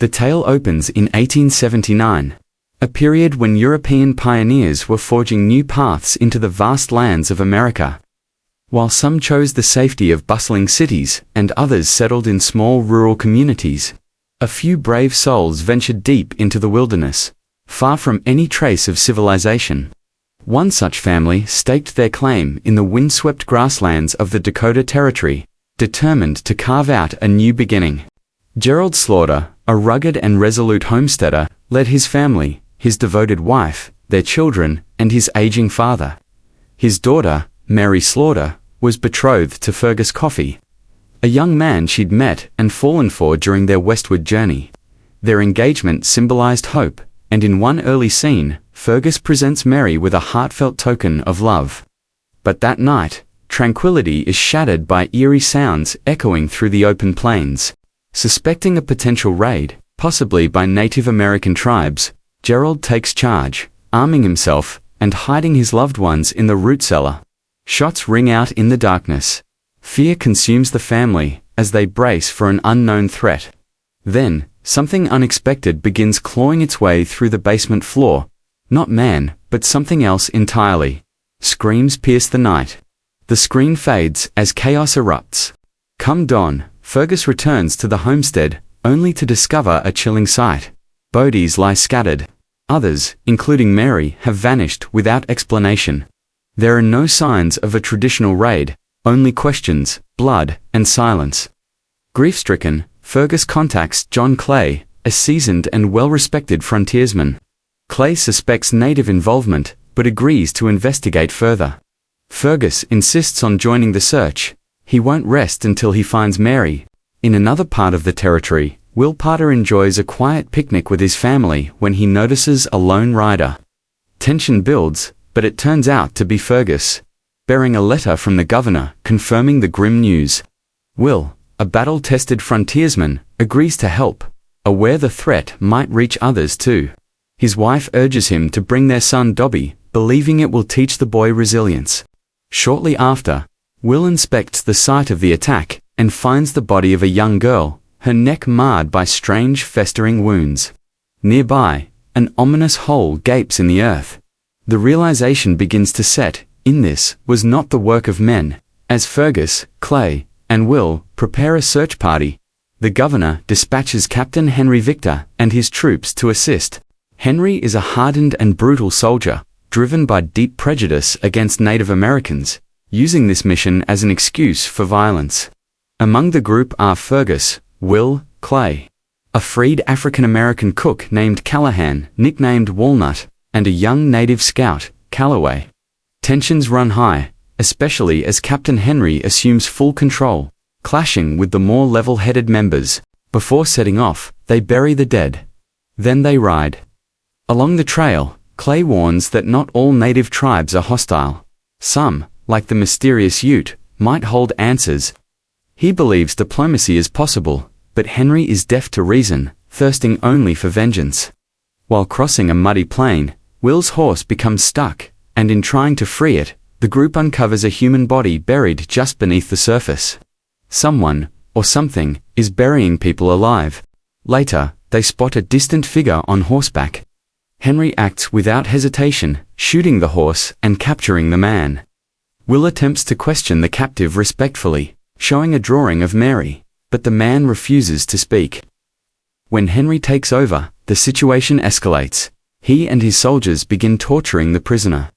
The tale opens in 1879, a period when European pioneers were forging new paths into the vast lands of America. While some chose the safety of bustling cities and others settled in small rural communities, a few brave souls ventured deep into the wilderness, far from any trace of civilization. One such family staked their claim in the windswept grasslands of the Dakota Territory, determined to carve out a new beginning. Gerald Slaughter, a rugged and resolute homesteader, led his family, his devoted wife, their children, and his aging father. His daughter, Mary Slaughter, was betrothed to Fergus Coffey, a young man she'd met and fallen for during their westward journey. Their engagement symbolized hope, and in one early scene, Fergus presents Mary with a heartfelt token of love. But that night, tranquility is shattered by eerie sounds echoing through the open plains. Suspecting a potential raid, possibly by Native American tribes, Gerald takes charge, arming himself and hiding his loved ones in the root cellar. Shots ring out in the darkness. Fear consumes the family as they brace for an unknown threat. Then, something unexpected begins clawing its way through the basement floor. Not man, but something else entirely. Screams pierce the night. The screen fades as chaos erupts. Come dawn, Fergus returns to the homestead, only to discover a chilling sight. Bodies lie scattered. Others, including Mary, have vanished without explanation. There are no signs of a traditional raid, only questions, blood, and silence. Grief-stricken, Fergus contacts John Clay, a seasoned and well-respected frontiersman. Clay suspects native involvement, but agrees to investigate further. Fergus insists on joining the search. He won't rest until he finds Mary. In another part of the territory, Will Potter enjoys a quiet picnic with his family when he notices a lone rider. Tension builds, but it turns out to be Fergus, bearing a letter from the governor confirming the grim news. Will, a battle-tested frontiersman, agrees to help, aware the threat might reach others too. His wife urges him to bring their son Dobby, believing it will teach the boy resilience. Shortly after, Will inspects the site of the attack and finds the body of a young girl, her neck marred by strange festering wounds. Nearby, an ominous hole gapes in the earth. The realization begins to set in this was not the work of men. As Fergus, Clay, and Will prepare a search party, the governor dispatches Captain Henry Victor and his troops to assist. Henry is a hardened and brutal soldier, driven by deep prejudice against Native Americans, using this mission as an excuse for violence. Among the group are Fergus, Will, Clay, a freed African-American cook named Callahan, nicknamed Walnut, and a young native scout, Calloway. Tensions run high, especially as Captain Henry assumes full control, clashing with the more level-headed members. Before setting off, they bury the dead. Then they ride. Along the trail, Clay warns that not all native tribes are hostile. Some, like the mysterious Ute, might hold answers. He believes diplomacy is possible, but Henry is deaf to reason, thirsting only for vengeance. While crossing a muddy plain, Will's horse becomes stuck, and in trying to free it, the group uncovers a human body buried just beneath the surface. Someone, or something, is burying people alive. Later, they spot a distant figure on horseback. Henry acts without hesitation, shooting the horse and capturing the man. Will attempts to question the captive respectfully, showing a drawing of Mary, but the man refuses to speak. When Henry takes over, the situation escalates. He and his soldiers begin torturing the prisoner.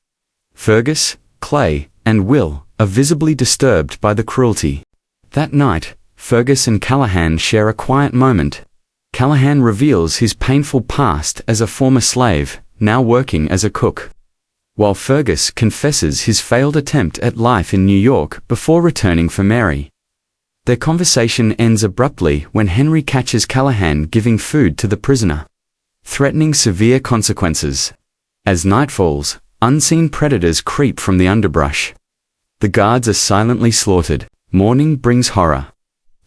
Fergus, Clay, and Will are visibly disturbed by the cruelty. That night, Fergus and Callahan share a quiet moment. Callahan reveals his painful past as a former slave, now working as a cook, while Fergus confesses his failed attempt at life in New York before returning for Mary. Their conversation ends abruptly when Henry catches Callahan giving food to the prisoner, threatening severe consequences. As night falls, unseen predators creep from the underbrush. The guards are silently slaughtered. Morning brings horror.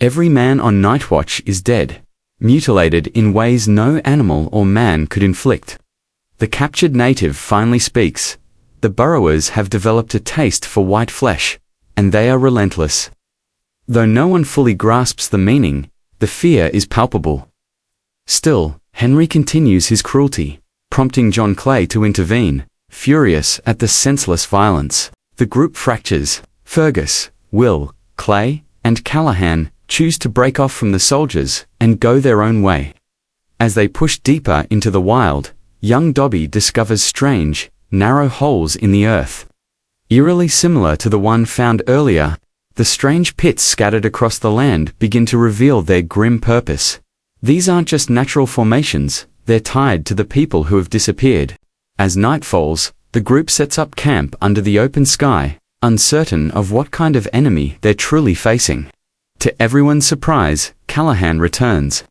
Every man on night watch is dead, mutilated in ways no animal or man could inflict. The captured native finally speaks. The Burrowers have developed a taste for white flesh, and they are relentless. Though no one fully grasps the meaning, the fear is palpable. Still, Henry continues his cruelty, prompting John Clay to intervene, furious at the senseless violence. The group fractures. Fergus, Will, Clay, and Callahan choose to break off from the soldiers and go their own way. As they push deeper into the wild, young Dobby discovers strange, narrow holes in the earth. Eerily similar to the one found earlier, the strange pits scattered across the land begin to reveal their grim purpose. These aren't just natural formations, they're tied to the people who have disappeared. As night falls, the group sets up camp under the open sky, uncertain of what kind of enemy they're truly facing. To everyone's surprise, Callahan returns.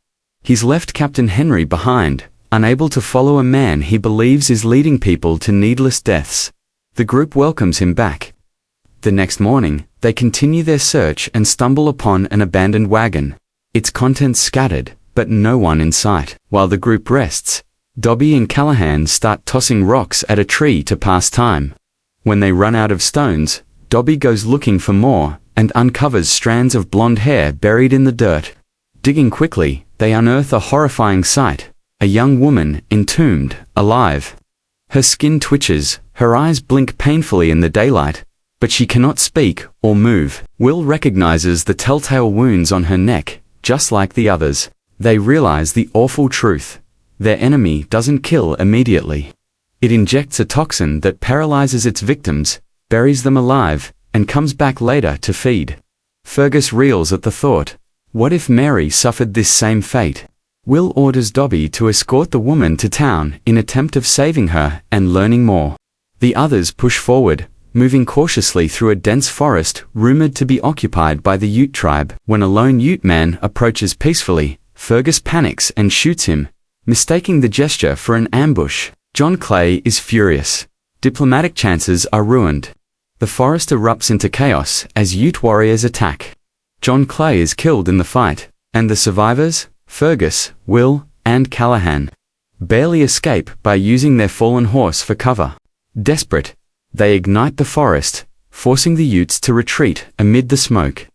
He's left Captain Henry behind, unable to follow a man he believes is leading people to needless deaths. The group welcomes him back. The next morning, they continue their search and stumble upon an abandoned wagon. Its contents scattered, but no one in sight. While the group rests, Dobby and Callahan start tossing rocks at a tree to pass time. When they run out of stones, Dobby goes looking for more and uncovers strands of blonde hair buried in the dirt. Digging quickly, they unearth a horrifying sight: a young woman entombed, alive. Her skin twitches, her eyes blink painfully in the daylight, but she cannot speak or move. Will recognizes the telltale wounds on her neck, just like the others. They realize the awful truth: their enemy doesn't kill immediately. It injects a toxin that paralyzes its victims, buries them alive, and comes back later to feed. Fergus reels at the thought. What if Mary suffered this same fate? Will orders Dobby to escort the woman to town in attempt of saving her and learning more. The others push forward, moving cautiously through a dense forest rumored to be occupied by the Ute tribe. When a lone Ute man approaches peacefully, Fergus panics and shoots him, mistaking the gesture for an ambush. John Clay is furious. Diplomatic chances are ruined. The forest erupts into chaos as Ute warriors attack. John Clay is killed in the fight, and the survivors, Fergus, Will, and Callahan, barely escape by using their fallen horse for cover. Desperate, they ignite the forest, forcing the Utes to retreat amid the smoke.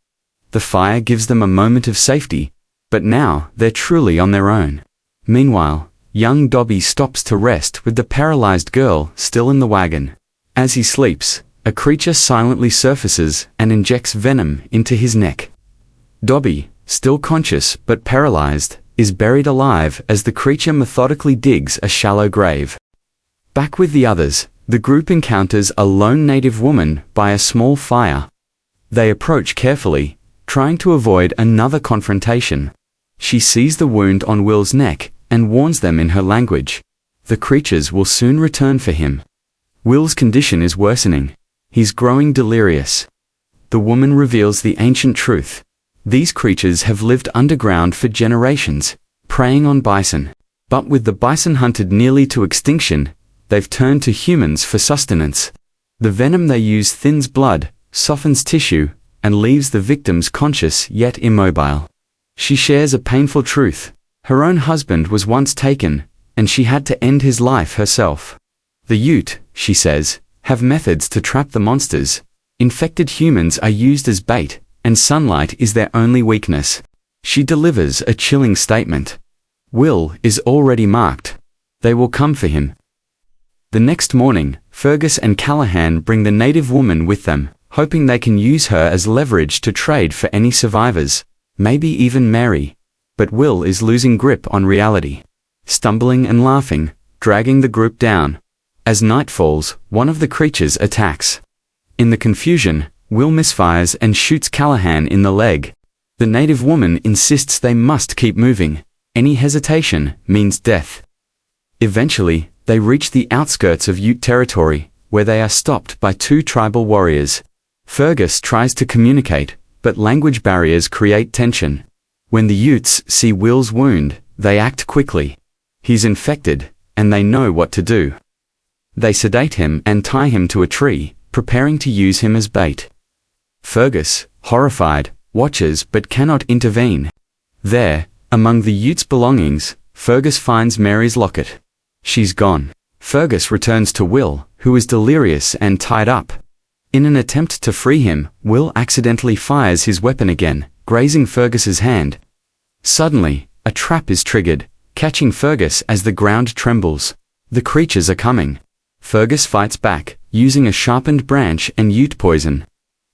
The fire gives them a moment of safety, but now they're truly on their own. Meanwhile, young Dobby stops to rest with the paralyzed girl still in the wagon. As he sleeps, a creature silently surfaces and injects venom into his neck. Dobby, still conscious but paralyzed, is buried alive as the creature methodically digs a shallow grave. Back with the others, the group encounters a lone native woman by a small fire. They approach carefully, trying to avoid another confrontation. She sees the wound on Will's neck and warns them in her language. The creatures will soon return for him. Will's condition is worsening. He's growing delirious. The woman reveals the ancient truth. These creatures have lived underground for generations, preying on bison. But with the bison hunted nearly to extinction, they've turned to humans for sustenance. The venom they use thins blood, softens tissue, and leaves the victims conscious yet immobile. She shares a painful truth. Her own husband was once taken, and she had to end his life herself. The Ute, she says, have methods to trap the monsters. Infected humans are used as bait, and sunlight is their only weakness. She delivers a chilling statement. Will is already marked. They will come for him. The next morning, Fergus and Callahan bring the native woman with them, hoping they can use her as leverage to trade for any survivors, maybe even Mary. But Will is losing grip on reality, stumbling and laughing, dragging the group down. As night falls, one of the creatures attacks. In the confusion, Will misfires and shoots Callahan in the leg. The native woman insists they must keep moving. Any hesitation means death. Eventually, they reach the outskirts of Ute territory, where they are stopped by two tribal warriors. Fergus tries to communicate, but language barriers create tension. When the Utes see Will's wound, they act quickly. He's infected, and they know what to do. They sedate him and tie him to a tree, preparing to use him as bait. Fergus, horrified, watches but cannot intervene. There, among the Utes' belongings, Fergus finds Mary's locket. She's gone. Fergus returns to Will, who is delirious and tied up. In an attempt to free him, Will accidentally fires his weapon again, grazing Fergus's hand. Suddenly, a trap is triggered, catching Fergus as the ground trembles. The creatures are coming. Fergus fights back, using a sharpened branch and ute poison.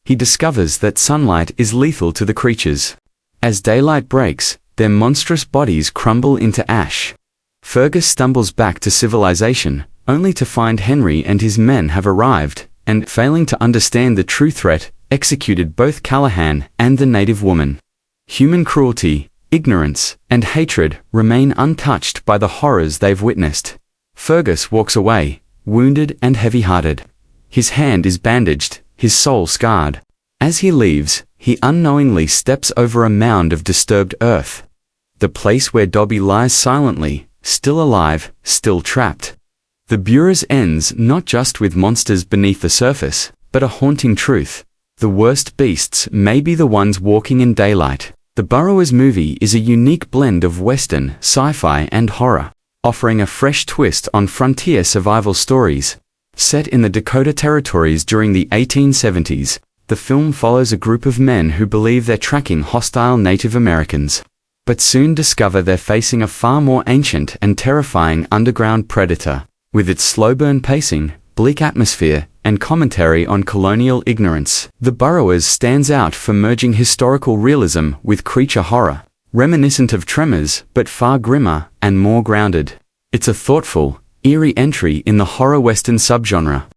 He discovers that sunlight is lethal to the creatures. As daylight breaks, their monstrous bodies crumble into ash. Fergus stumbles back to civilization, only to find Henry and his men have arrived, and, failing to understand the true threat, executed both Callahan and the native woman. Human cruelty, ignorance, and hatred remain untouched by the horrors they've witnessed. Fergus walks away, wounded and heavy-hearted. His hand is bandaged, his soul scarred. As he leaves, he unknowingly steps over a mound of disturbed earth. The place where Dobby lies silently, still alive, still trapped. The Burrowers ends not just with monsters beneath the surface, but a haunting truth. The worst beasts may be the ones walking in daylight. The Burrowers movie is a unique blend of Western, sci-fi and horror, offering a fresh twist on frontier survival stories. Set in the Dakota Territories during the 1870s, the film follows a group of men who believe they're tracking hostile Native Americans, but soon discover they're facing a far more ancient and terrifying underground predator. With its slow-burn pacing, bleak atmosphere, and commentary on colonial ignorance, The Burrowers stands out for merging historical realism with creature horror, reminiscent of Tremors but far grimmer and more grounded. It's a thoughtful, eerie entry in the horror western subgenre.